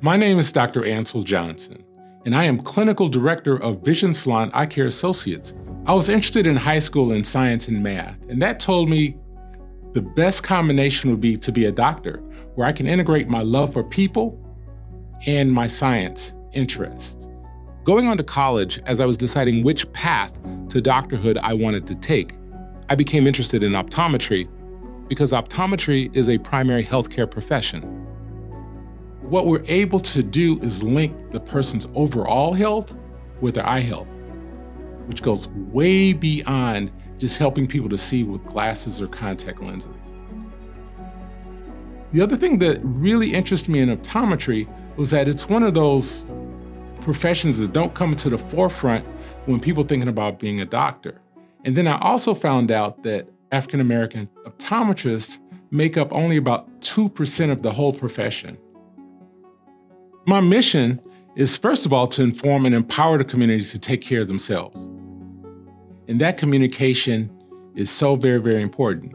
My name is Dr. Ansel Johnson, and I am Clinical Director of Vision Salon Eye Care Associates. I was interested in high school in science and math, and that told me the best combination would be to be a doctor, where I can integrate my love for people and my science interests. Going on to college, as I was deciding which path to doctorhood I wanted to take, I became interested in optometry because optometry is a primary healthcare profession. What we're able to do is link the person's overall health with their eye health, which goes way beyond just helping people to see with glasses or contact lenses. The other thing that really interested me in optometry was that it's one of those professions that don't come to the forefront when people thinking about being a doctor. And then I also found out that African American optometrists make up only about 2% of the whole profession. My mission is, first of all, to inform and empower the communities to take care of themselves. And that communication is so very, very important.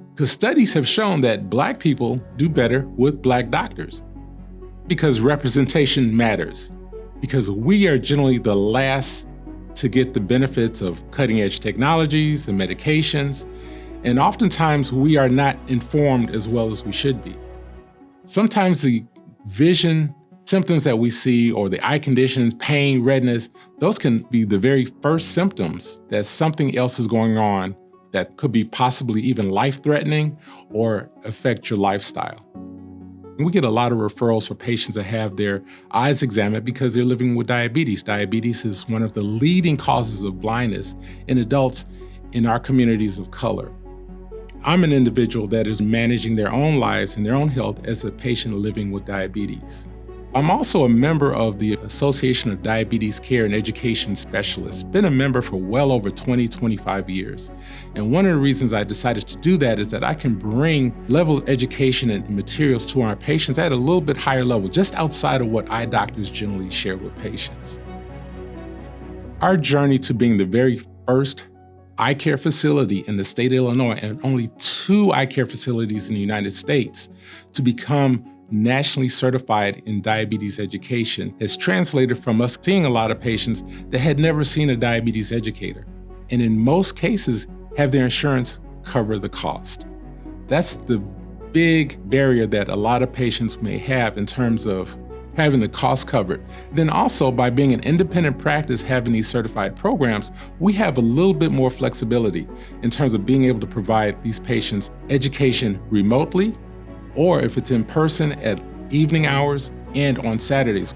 Because studies have shown that Black people do better with Black doctors. Because representation matters. Because we are generally the last to get the benefits of cutting-edge technologies and medications. And oftentimes we are not informed as well as we should be. Sometimes the vision symptoms that we see, or the eye conditions, pain, redness, those can be the very first symptoms that something else is going on that could be possibly even life-threatening or affect your lifestyle. And we get a lot of referrals for patients that have their eyes examined because they're living with diabetes. Diabetes is one of the leading causes of blindness in adults in our communities of color. I'm an individual that is managing their own lives and their own health as a patient living with diabetes. I'm also a member of the Association of Diabetes Care and Education Specialists, been a member for well over 25 years. And one of the reasons I decided to do that is that I can bring level of education and materials to our patients at a little bit higher level, just outside of what eye doctors generally share with patients. Our journey to being the very first eye care facility in the state of Illinois, and only 2 eye care facilities in the United States to become nationally certified in diabetes education, has translated from us seeing a lot of patients that had never seen a diabetes educator, and in most cases have their insurance cover the cost. That's the big barrier that a lot of patients may have in terms of having the cost covered. Then also, by being an independent practice, having these certified programs, we have a little bit more flexibility in terms of being able to provide these patients education remotely, or if it's in person at evening hours and on Saturdays.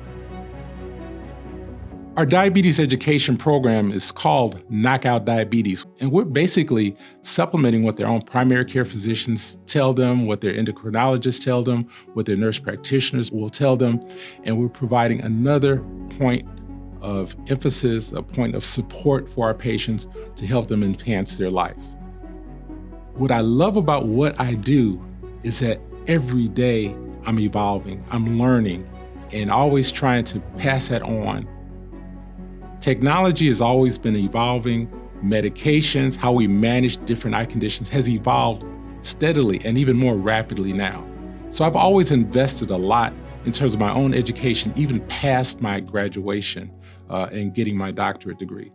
Our diabetes education program is called Knockout Diabetes, and we're basically supplementing what their own primary care physicians tell them, what their endocrinologists tell them, what their nurse practitioners will tell them, and we're providing another point of emphasis, a point of support for our patients to help them enhance their life. What I love about what I do is that every day I'm evolving, I'm learning, and always trying to pass that on. Technology has always been evolving. Medications, how we manage different eye conditions has evolved steadily and even more rapidly now. So I've always invested a lot in terms of my own education, even past my graduation and getting my doctorate degree.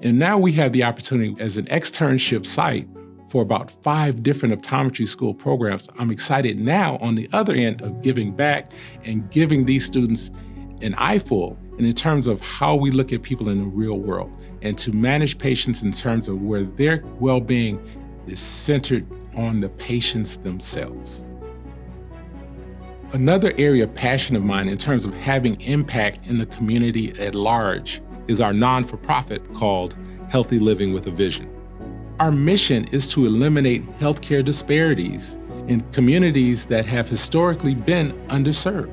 And now we have the opportunity as an externship site for about 5 different optometry school programs. I'm excited now on the other end of giving back and giving these students an eyeful and in terms of how we look at people in the real world, and to manage patients in terms of where their well-being is centered on the patients themselves. Another area of passion of mine in terms of having impact in the community at large is our non-for-profit called Healthy Living with a Vision. Our mission is to eliminate healthcare disparities in communities that have historically been underserved,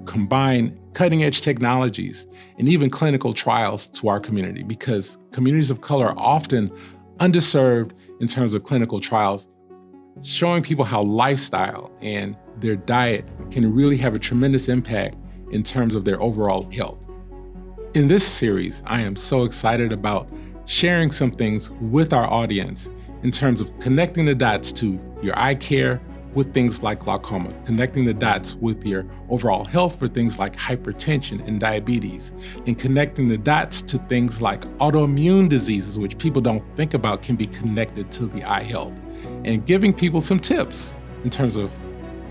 combine cutting-edge technologies and even clinical trials to our community, because communities of color are often underserved in terms of clinical trials, showing people how lifestyle and their diet can really have a tremendous impact in terms of their overall health. In this series, I am so excited about sharing some things with our audience in terms of connecting the dots to your eye care with things like glaucoma, connecting the dots with your overall health for things like hypertension and diabetes, and connecting the dots to things like autoimmune diseases, which people don't think about can be connected to the eye health, and giving people some tips in terms of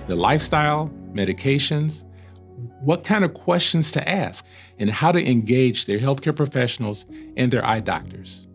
the lifestyle, medications, what kind of questions to ask, and how to engage their healthcare professionals and their eye doctors.